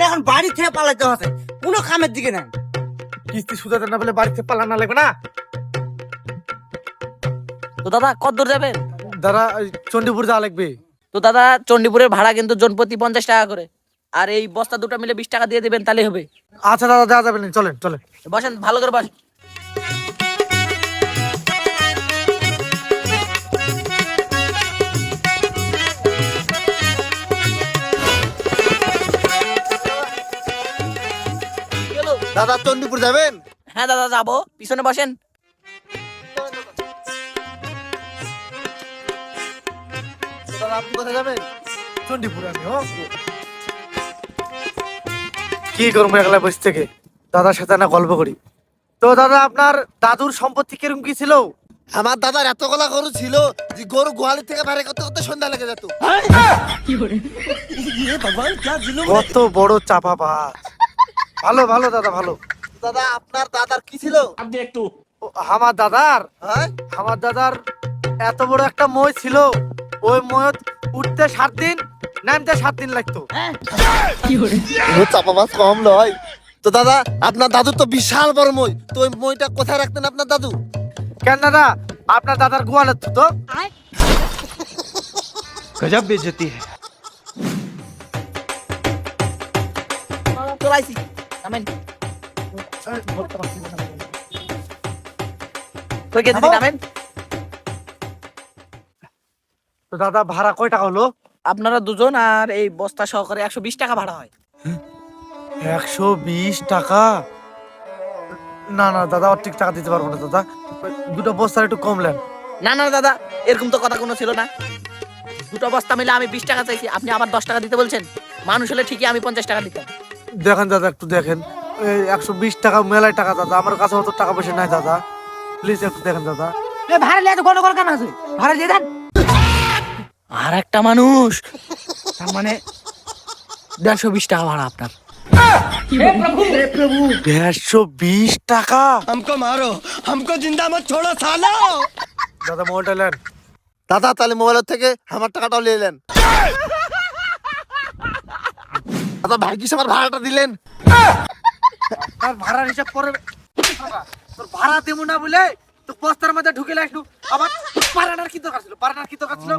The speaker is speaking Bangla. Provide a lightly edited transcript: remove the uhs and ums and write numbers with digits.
মানে এখন বাড়ি থেকে পালাতে হচ্ছে, কোনো কামের দিকে নাই। কিস্তি সুদাতে না বলে বাড়ি থেকে পালানো লাগবে না। তো দাদা কত দূর যাবেন? দাদা চণ্ডীপুর যাওয়া লাগবে। তো দাদা চণ্ডীপুরের ভাড়া কিন্তু জনপ্রতি 50 টাকা করে, আর এই বস্তা দুটো মিলে 20 টাকা দিয়ে দিবেন, তাহলে হবে। আচ্ছা দাদা যাওয়া যাবে না, চলেন চলেন। বসেন, ভালো করে বসেন। দাদা চণ্ডীপুর যাবেন? হ্যাঁ দাদা যাবো, পিছনে বসেন। দাদা আপনি কোথায় যাবেন? চণ্ডীপুর আমি কি করবো একলা বসে থেকে, দাদার সাথে না গল্প করি। তো দাদা আপনার দাদুর সম্পত্তি কিরকম কি ছিল? আমার দাদার এতগুলা গরু ছিল যে গরু গোয়ালি থেকে বাইরে করতে করতে সন্ধ্যা লেগে যেত। কত বড় চাপাবাজ। ভালো ভালো দাদা ভালো। দাদা আপনার দাদার কি ছিল? ও, আমার দাদার হ্যাঁ আমার দাদার এত বড় একটা মই ছিল, ওই মই উঠতে 7 দিন, নামতে 7 দিন লাগতো। ও চাপাবাজ কম নয়। তো দাদা আপনার দাদুর তো বিশাল বড় মই, তো ওই মইটা কোথায় রাখতেন আপনার দাদু? কেন দাদা আপনার দাদার গোয়ালের তো गजब बेइज्जती है। চলাইছি, নামেন। কই গেছি, নামেন। তো দাদা ভাড়া কয় টাকা হলো? আপনারা দুজন আর এই বস্তা সহকারে 120 টাকা ভাড়া হয়। 120 টাকা? না না দাদা আর ঠিক টাকা দিতে পারবো না দাদা, দুটো বস্তার একটু কম নেন। না না দাদা, এরকম তো কথা কোনো ছিল না। দুটো বস্তা মিলে আমি 20 টাকা চাইছি, আপনি আবার 10 টাকা দিতে বলছেন। মানুষ হলে ঠিকই আমি 50 টাকা দিতাম। দেখেন দাদা একটু দেখেন, এই 120 টাকা মেলায় টাকা দাদা, আমার কাছে অত টাকা পয়সা নাই দাদা, প্লিজ একটু দেখেন দাদা। ভাড়া লিয়ে তো কোনো কেন আছে, ভাড়া দিয়ে দেন। আর একটা মানুষ, তার মানে 120 টাকা ভাড়া আপনার। 120 টাকা? हमको मारो, हमको जिंदा मत छोड़ो सालो। দাদা মোবাইলটা নেন। দাদা তাহলে মোবাইলের থেকে আমার টাকাটাও নিয়ে এলেন। দাদা ভাগ্যিস আমার ভাড়াটা দিলেন। আর ভাড়ার হিসাব করে তোর ভাড়া দেবো না বলে তো বস্তার মধ্যে ঢুকে লাগলো, আবার পারানার কি দরকার ছিল?